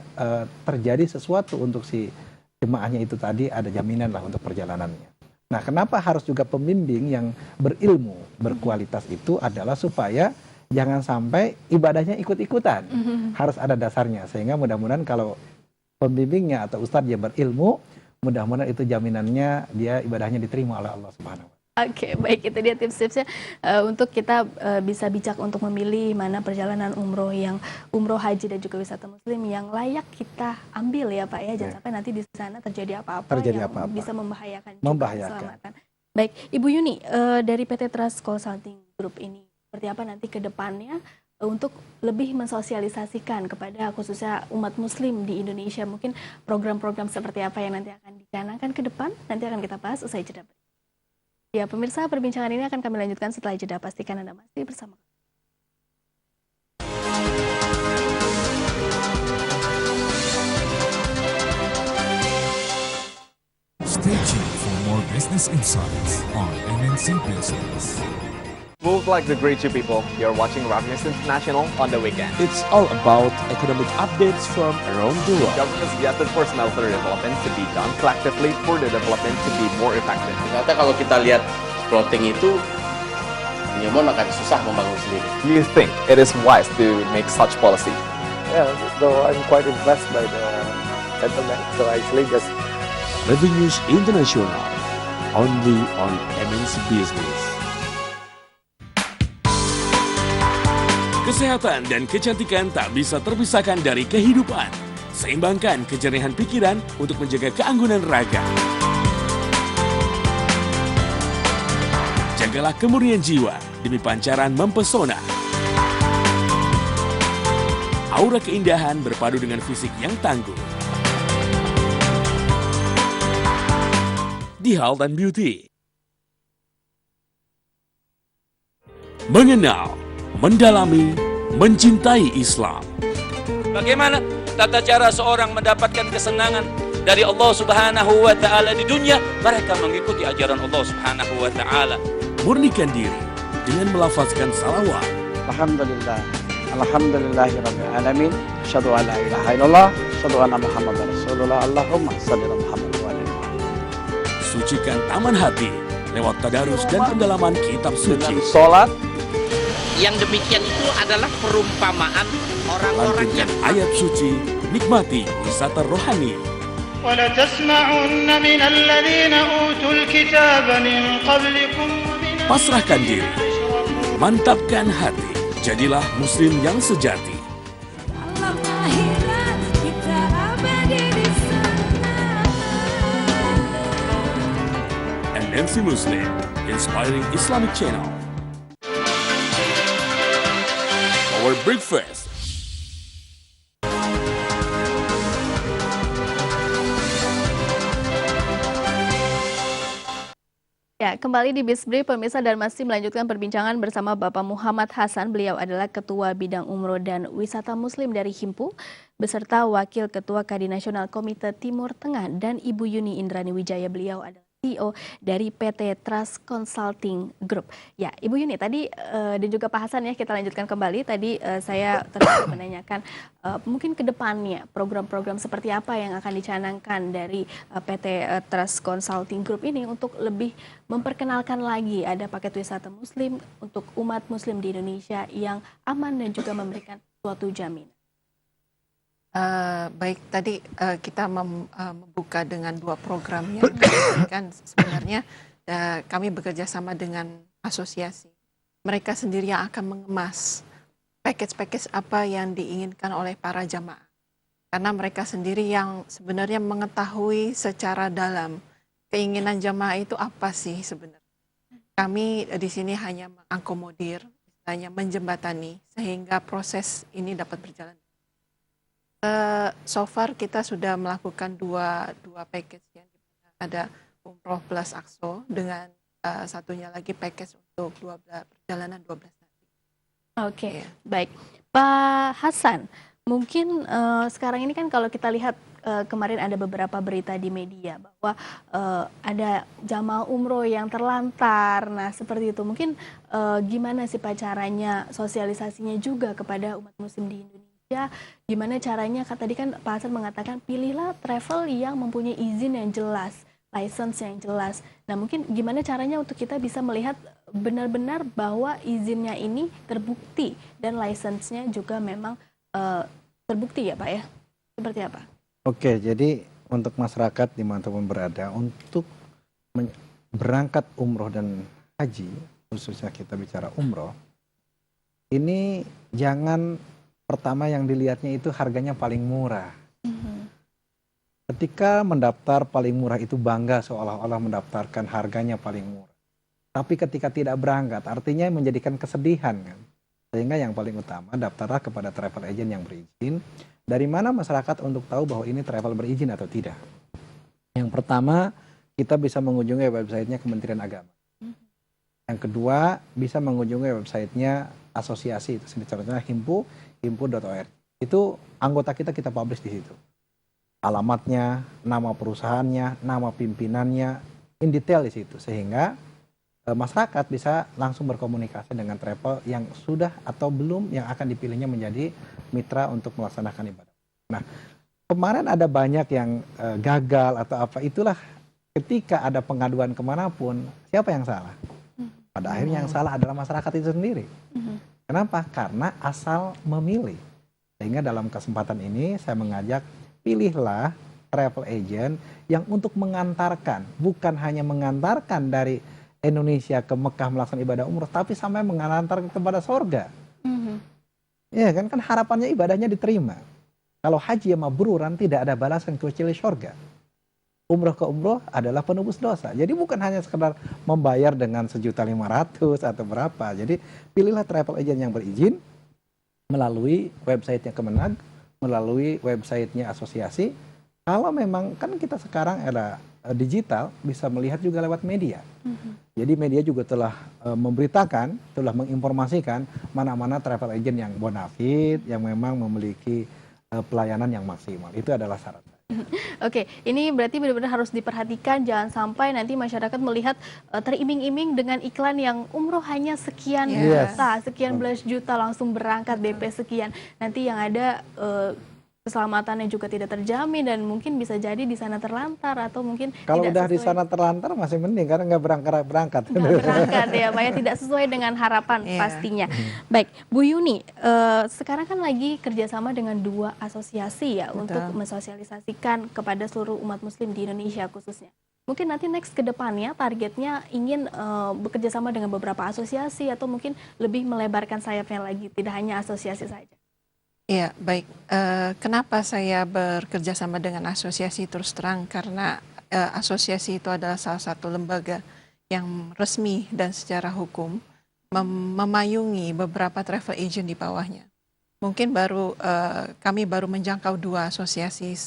terjadi sesuatu untuk si jemaahnya itu tadi, ada jaminan lah untuk perjalanannya. Nah, kenapa harus juga pembimbing yang berilmu, berkualitas itu adalah supaya jangan sampai ibadahnya ikut-ikutan. Harus ada dasarnya, sehingga mudah-mudahan kalau pembimbingnya atau ustadz dia berilmu, mudah-mudahan itu jaminannya dia ibadahnya diterima oleh Allah Subhanahu wa Ta'ala. Oke, baik, itu dia tips-tipsnya untuk kita bisa bijak untuk memilih mana perjalanan umroh yang umroh, haji, dan juga wisata muslim yang layak kita ambil ya Pak ya. Jangan sampai nanti di sana terjadi apa-apa yang bisa membahayakan keselamatan. Baik, Ibu Yuni, dari PT Trust Consulting Group ini seperti apa nanti ke depannya untuk lebih mensosialisasikan kepada khususnya umat muslim di Indonesia, mungkin program-program seperti apa yang nanti akan dicanangkan ke depan, nanti akan kita bahas usai jeda. Ya pemirsa, perbincangan ini akan kami lanjutkan setelah jeda, pastikan Anda masih bersama. Stay tuned for more business insights on MNC Business. Move like the great two people. You're watching Rockness International on the weekend. It's all about economic updates from around the world. Government suggested for smelter development to be done collectively for the development to be more effective. Ternyata kalau kita lihat floating itu, Newmont akan susah membangun sendiri. Do you think it is wise to make such policy? Yeah, though I'm quite impressed by the settlement, so I actually just... Revenues International, only on MNC Business. Kesehatan dan kecantikan tak bisa terpisahkan dari kehidupan. Seimbangkan kejernihan pikiran untuk menjaga keanggunan raga. Jagalah kemurnian jiwa demi pancaran mempesona. Aura keindahan berpadu dengan fisik yang tangguh. Di Health and Beauty. Mengenal, mendalami, mencintai Islam. Bagaimana tata cara seorang mendapatkan kesenangan dari Allah Subhanahu wa taala di dunia? Mereka mengikuti ajaran Allah Subhanahu wa taala. Murnikan diri dengan melafazkan salawat. Alhamdulillah. Alhamdulillahirabbil alamin. Asyhadu an la ilaha illallah, asyhadu anna Muhammadar Rasulullah. Allahumma shalli ala Muhammad wa ala alihi. Sucikan taman hati lewat tadarus dan pendalaman kitab suci. Salat. Yang demikian itu adalah perumpamaan orang-orang yang ayat suci, nikmati wisata rohani. Pasrahkan diri, mantapkan hati, jadilah muslim yang sejati. MNC Muslim, Inspiring Islamic Channel. Our breakfast. Ya, kembali di Bisbri pemirsa dan masih melanjutkan perbincangan bersama Bapak Muhammad Hasan. Beliau adalah Ketua Bidang Umroh dan Wisata Muslim dari Himpu, beserta Wakil Ketua Kadi Nasional Komite Timur Tengah, dan Ibu Yuni Indrani Wijaya. Beliau adalah CEO dari PT Trust Consulting Group. Ya, Ibu Yuni tadi dan juga Pak Hasan ya, kita lanjutkan kembali. Tadi saya terus menanyakan mungkin ke depannya program-program seperti apa yang akan dicanangkan dari PT Trust Consulting Group ini untuk lebih memperkenalkan lagi ada paket wisata muslim untuk umat muslim di Indonesia yang aman dan juga memberikan suatu jaminan. Baik, tadi kita membuka dengan 2 program yang kan sebenarnya kami bekerja sama dengan asosiasi. Mereka sendiri yang akan mengemas package-package apa yang diinginkan oleh para jamaah. Karena mereka sendiri yang sebenarnya mengetahui secara dalam keinginan jamaah itu apa sih sebenarnya. Kami di sini hanya mengakomodir, hanya menjembatani sehingga proses ini dapat berjalan. So far kita sudah melakukan dua package ya. Ada Umroh plus Aqsa dengan satunya lagi package untuk perjalanan 12 hari. Oke, baik. Pak Hasan, mungkin sekarang ini kan kalau kita lihat kemarin ada beberapa berita di media bahwa ada jamaah umroh yang terlantar. Nah, seperti itu. Mungkin gimana sih Pak caranya sosialisasinya juga kepada umat muslim di Indonesia? Gimana caranya, tadi kan Pak Hasan mengatakan pilihlah travel yang mempunyai izin yang jelas, license yang jelas. Nah, mungkin gimana caranya untuk kita bisa melihat benar-benar bahwa izinnya ini terbukti dan license-nya juga memang terbukti ya Pak ya? Seperti apa? Oke, jadi untuk masyarakat dimanapun berada, untuk berangkat umroh dan haji, khususnya kita bicara umroh, ini jangan pertama yang dilihatnya itu harganya paling murah. Ketika mendaftar paling murah itu bangga seolah-olah mendaftarkan harganya paling murah. Tapi ketika tidak berangkat artinya menjadikan kesedihan kan. Sehingga yang paling utama daftarlah kepada travel agent yang berizin. Dari mana masyarakat untuk tahu bahwa ini travel berizin atau tidak? Yang pertama kita bisa mengunjungi websitenya Kementerian Agama. Yang kedua bisa mengunjungi websitenya asosiasi, itu contohnya himpu.org. Itu anggota kita publish di situ. Alamatnya, nama perusahaannya, nama pimpinannya, in detail di situ. Sehingga masyarakat bisa langsung berkomunikasi dengan travel yang sudah atau belum yang akan dipilihnya menjadi mitra untuk melaksanakan ibadah. Nah, kemarin ada banyak yang gagal atau apa, itulah ketika ada pengaduan kemanapun, siapa yang salah? Pada akhirnya yang salah adalah masyarakat itu sendiri. Kenapa? Karena asal memilih. Sehingga dalam kesempatan ini saya mengajak, pilihlah travel agent yang untuk mengantarkan, bukan hanya mengantarkan dari Indonesia ke Mekah melaksanakan ibadah umroh, tapi sampai mengantarkan kepada sorga. Ya kan harapannya ibadahnya diterima. Kalau haji yang mabruran tidak ada balasan kecuali surga. Umroh ke umroh adalah penebus dosa. Jadi bukan hanya sekedar membayar dengan 1.500.000 atau berapa. Jadi pilihlah travel agent yang berizin melalui websitenya Kemenag, melalui websitenya asosiasi. Kalau memang kan kita sekarang era digital bisa melihat juga lewat media. Jadi media juga telah memberitakan, telah menginformasikan mana-mana travel agent yang bonafit, yang memang memiliki pelayanan yang maksimal. Itu adalah syarat. Oke, ini berarti benar-benar harus diperhatikan, jangan sampai nanti masyarakat melihat teriming-iming dengan iklan yang umroh hanya sekian juta, sekian belas juta langsung berangkat DP sekian. Nanti yang ada keselamatannya juga tidak terjamin dan mungkin bisa jadi di sana terlantar atau mungkin kalau tidak udah sesuai. Di sana terlantar masih mending karena nggak berangkat. Nggak berangkat ya, Pak ya, tidak sesuai dengan harapan pastinya. Baik, Bu Yuni, sekarang kan lagi kerjasama dengan 2 asosiasi ya untuk mensosialisasikan kepada seluruh umat Muslim di Indonesia khususnya. Mungkin nanti next ke depannya targetnya ingin bekerja sama dengan beberapa asosiasi atau mungkin lebih melebarkan sayapnya lagi, tidak hanya asosiasi saja. Ya, baik. Kenapa saya bekerja sama dengan asosiasi terus terang? Karena asosiasi itu adalah salah satu lembaga yang resmi dan secara hukum memayungi beberapa travel agent di bawahnya. Mungkin kami baru menjangkau 2 asosiasi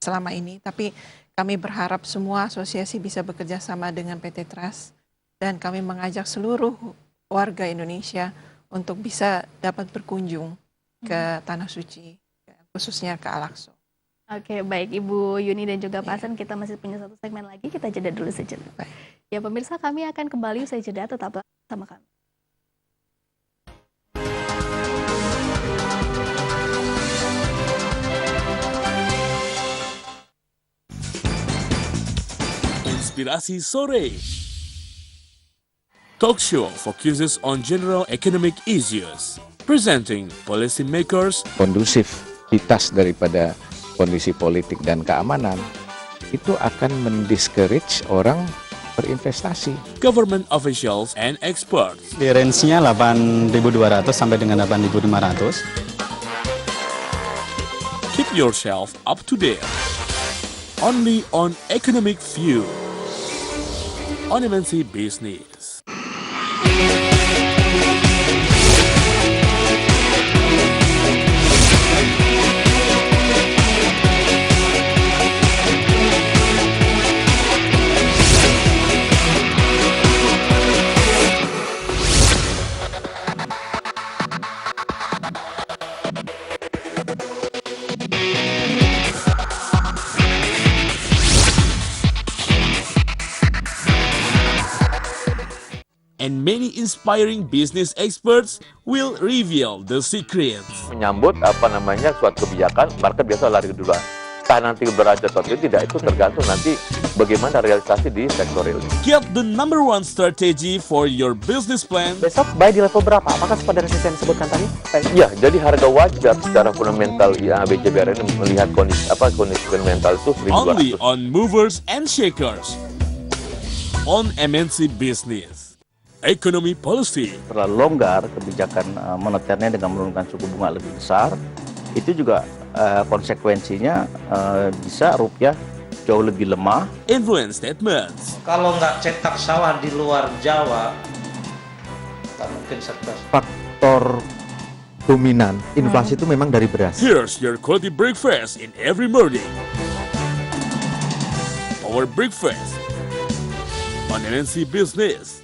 selama ini, tapi kami berharap semua asosiasi bisa bekerja sama dengan PT Trust dan kami mengajak seluruh warga Indonesia untuk bisa dapat berkunjung ke Tanah Suci, khususnya ke Al-Aqsa. Oke, baik Ibu Yuni dan juga Pak Hasan, kita masih punya 1 segmen lagi, kita jeda dulu sejenak. Ya pemirsa, kami akan kembali usai jeda, tetaplah sama kami. Inspirasi Sore. Talk show focuses on general economic issues. Presenting policymakers. Kondusivitas daripada kondisi politik dan keamanan itu akan mendiscourage orang berinvestasi. Government officials and experts. Di range-nya 8.200 sampai dengan 8.500. Keep yourself up to date. Only on Economic View. On MNC Business. And many inspiring business experts will reveal the secrets. Menyambut suatu kebijakan, market biasa lari duluan. Entah nanti berlanjut atau tidak, itu tergantung nanti bagaimana realisasi di sektor real. Get the #1 strategy for your business plan. Besok buy di level berapa? Apakah pada resisten yang disebutkan tadi? Ya, jadi harga wajar secara fundamental BCBR ini melihat kondisi fundamental itu 1.200. Only on Movers and Shakers. On MNC Business. Economy policy. Terlalu longgar kebijakan moneternya dengan menurunkan suku bunga lebih besar, itu juga konsekuensinya bisa rupiah jauh lebih lemah. Influence statements. Kalau nggak cetak sawah di luar Jawa, tak mungkin sukses. Faktor dominan inflasi itu memang dari beras. Here's your quality breakfast in every morning. Our breakfast on MNC Business.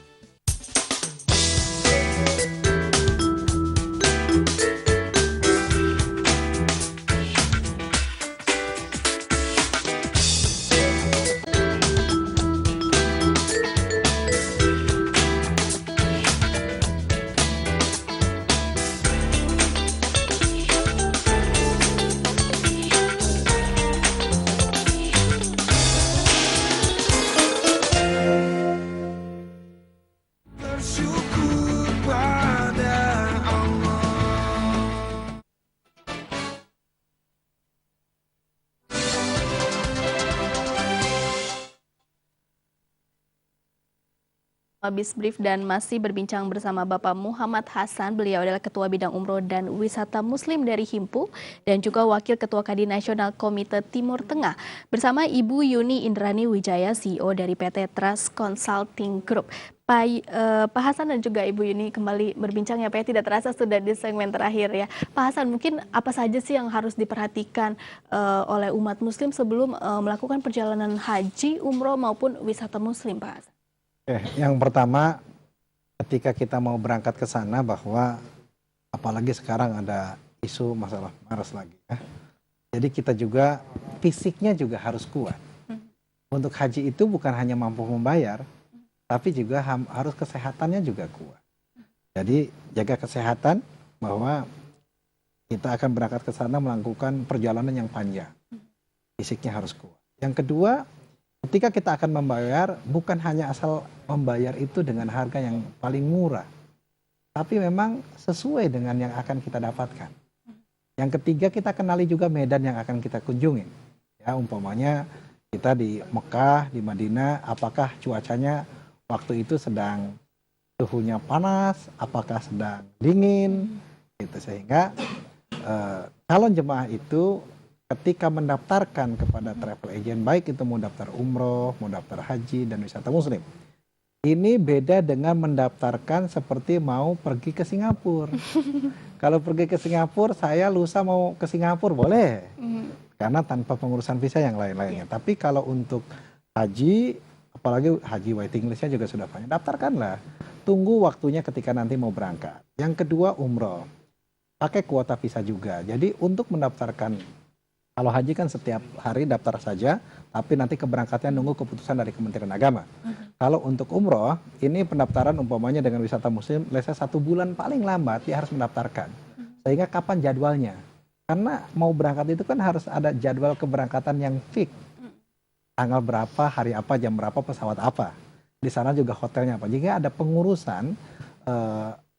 Habis brief dan masih berbincang bersama Bapak Muhammad Hasan. Beliau adalah Ketua Bidang Umroh dan Wisata Muslim dari Himpu dan juga Wakil Ketua Kadin Nasional Komite Timur Tengah. Bersama Ibu Yuni Indrani Wijaya, CEO dari PT Trust Consulting Group. Pak Hasan dan juga Ibu Yuni kembali berbincang ya Pak, tidak terasa sudah di segmen terakhir ya. Pak Hasan, mungkin apa saja sih yang harus diperhatikan oleh umat muslim sebelum melakukan perjalanan haji, umroh maupun wisata muslim, Pak Hasan? Yang pertama, ketika kita mau berangkat ke sana, bahwa apalagi sekarang ada isu masalah Mars lagi ya. Jadi kita juga fisiknya juga harus kuat. Untuk haji itu bukan hanya mampu membayar, tapi juga harus kesehatannya juga kuat. Jadi jaga kesehatan, bahwa kita akan berangkat ke sana melakukan perjalanan yang panjang. Fisiknya harus kuat. Yang kedua, ketika kita akan membayar, bukan hanya asal membayar itu dengan harga yang paling murah, tapi memang sesuai dengan yang akan kita dapatkan. Yang ketiga, kita kenali juga medan yang akan kita kunjungin. Ya, umpamanya kita di Mekah, di Madinah, apakah cuacanya waktu itu sedang suhunya panas, apakah sedang dingin, gitu. Sehingga calon jemaah itu ketika mendaftarkan kepada travel agent, baik itu mau daftar umroh, mau daftar haji dan wisata muslim, ini beda dengan mendaftarkan seperti mau pergi ke Singapura. Kalau pergi ke Singapura, saya lusa mau ke Singapura, boleh. Karena tanpa pengurusan visa yang lain-lainnya. Tapi kalau untuk haji, apalagi haji waiting listnya juga sudah banyak, daftarkanlah. Tunggu waktunya ketika nanti mau berangkat. Yang kedua, umroh. Pakai kuota visa juga. Jadi untuk mendaftarkan, kalau haji kan setiap hari daftar saja, tapi nanti keberangkatnya nunggu keputusan dari Kementerian Agama. Kalau untuk umroh, ini pendaftaran umpamanya dengan wisata muslim, let's say 1 bulan paling lambat dia harus mendaftarkan. Sehingga kapan jadwalnya? Karena mau berangkat itu kan harus ada jadwal keberangkatan yang fix. Tanggal berapa, hari apa, jam berapa, pesawat apa. Di sana juga hotelnya apa. Jika ada pengurusan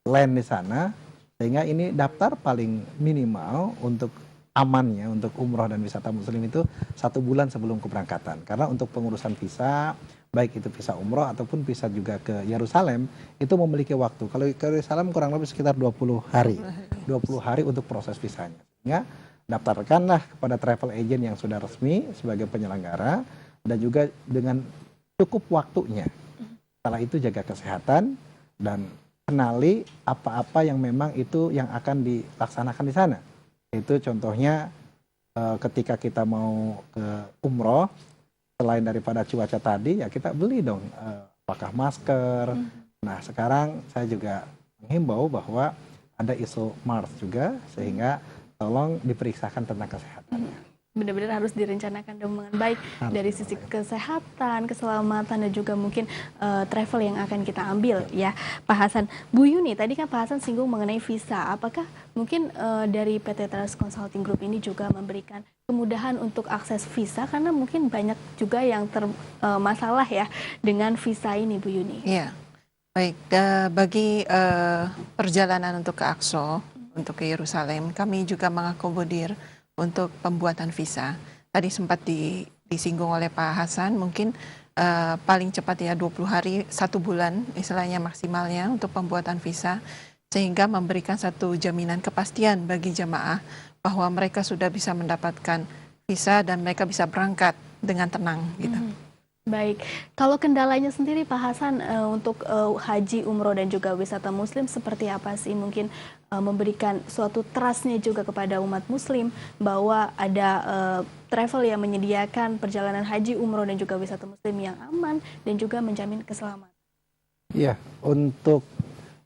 land di sana, sehingga ini daftar paling minimal untuk amannya untuk umroh dan wisata muslim itu 1 bulan sebelum keberangkatan. Karena untuk pengurusan visa, baik itu visa umroh ataupun visa juga ke Yerusalem, itu memiliki waktu. Kalau ke Yerusalem kurang lebih sekitar 20 hari. 20 hari untuk proses visanya. Sehingga daftarkanlah kepada travel agent yang sudah resmi sebagai penyelenggara dan juga dengan cukup waktunya. Setelah itu jaga kesehatan dan kenali apa-apa yang memang itu yang akan dilaksanakan di sana. Itu contohnya ketika kita mau ke umroh, selain daripada cuaca tadi, ya kita beli dong apakah masker. Nah sekarang saya juga menghimbau bahwa ada isu Mars juga, sehingga tolong diperiksakan tentang kesehatannya. Benar-benar harus direncanakan dengan baik dari sisi kesehatan, keselamatan dan juga mungkin travel yang akan kita ambil ya Pak Hasan. Bu Yuni, tadi kan Pak Hasan singgung mengenai visa. Apakah mungkin dari PT Trust Consulting Group ini juga memberikan kemudahan untuk akses visa, karena mungkin banyak juga yang masalah ya dengan visa ini, Bu Yuni? Iya, baik. Bagi perjalanan untuk ke Aqsa, untuk ke Yerusalem, kami juga mengakomodir untuk pembuatan visa. Tadi sempat disinggung oleh Pak Hasan, mungkin paling cepat ya 20 hari, 1 bulan istilahnya maksimalnya untuk pembuatan visa, sehingga memberikan satu jaminan kepastian bagi jemaah bahwa mereka sudah bisa mendapatkan visa dan mereka bisa berangkat dengan tenang gitu. Baik, kalau kendalanya sendiri Pak Hasan untuk haji, umroh dan juga wisata muslim seperti apa sih? Mungkin memberikan suatu trust-nya juga kepada umat muslim bahwa ada travel yang menyediakan perjalanan haji, umroh dan juga wisata muslim yang aman dan juga menjamin keselamatan. Iya, untuk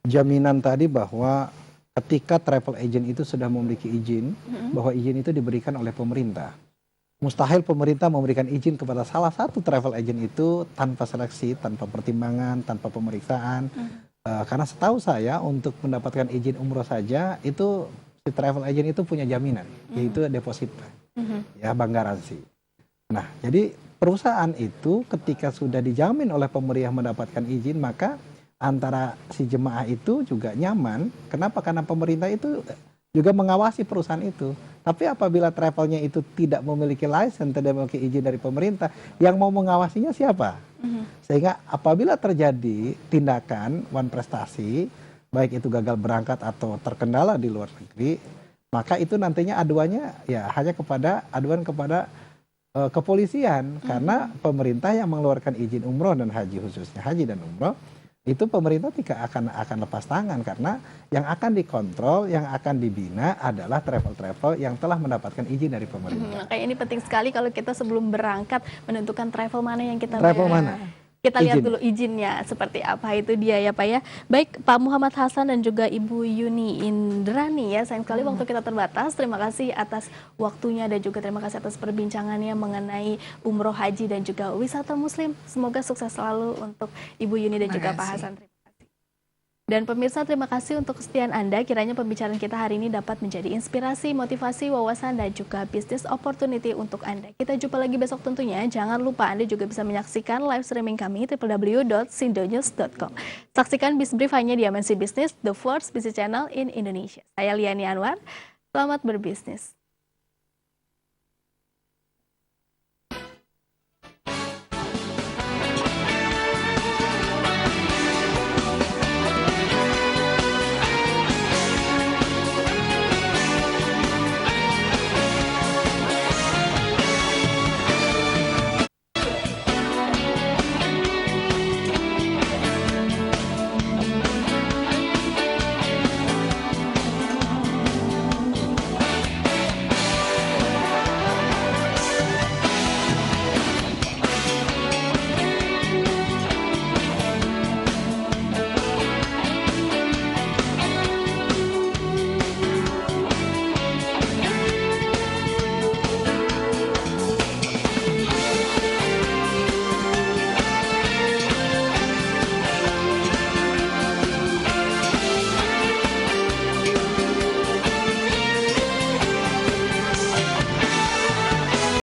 jaminan tadi bahwa ketika travel agent itu sudah memiliki izin, bahwa izin itu diberikan oleh pemerintah. Mustahil pemerintah memberikan izin kepada salah satu travel agent itu tanpa seleksi, tanpa pertimbangan, tanpa pemeriksaan. Karena setahu saya untuk mendapatkan izin umroh saja itu si travel agent itu punya jaminan, yaitu deposito, ya bank garansi. Nah, jadi perusahaan itu ketika sudah dijamin oleh pemerintah mendapatkan izin, maka antara si jemaah itu juga nyaman. Kenapa? Karena pemerintah itu juga mengawasi perusahaan itu. Tapi apabila travelnya itu tidak memiliki license, tidak memiliki izin dari pemerintah, yang mau mengawasinya siapa? Sehingga apabila terjadi tindakan wan prestasi, baik itu gagal berangkat atau terkendala di luar negeri, maka itu nantinya aduannya ya hanya aduan kepada kepolisian, karena pemerintah yang mengeluarkan izin umroh dan haji, khususnya haji dan umroh, itu pemerintah tidak akan lepas tangan, karena yang akan dikontrol, yang akan dibina adalah travel yang telah mendapatkan izin dari pemerintah. Makanya ini penting sekali kalau kita sebelum berangkat menentukan travel mana yang kita Kita lihat dulu izinnya seperti apa, itu dia ya Pak ya. Baik Pak Muhammad Hasan dan juga Ibu Yuni Indrani ya, sayang sekali waktu kita terbatas. Terima kasih atas waktunya dan juga terima kasih atas perbincangannya mengenai umroh, haji dan juga wisata muslim. Semoga sukses selalu untuk Ibu Yuni dan juga Pak Hasan. Terima kasih. Dan pemirsa, terima kasih untuk kesetiaan Anda. Kiranya pembicaraan kita hari ini dapat menjadi inspirasi, motivasi, wawasan, dan juga business opportunity untuk Anda. Kita jumpa lagi besok tentunya. Jangan lupa Anda juga bisa menyaksikan live streaming kami www.sindonews.com. Saksikan Bizbrief hanya di MNC Business, the first business channel in Indonesia. Saya Liani Anwar, selamat berbisnis.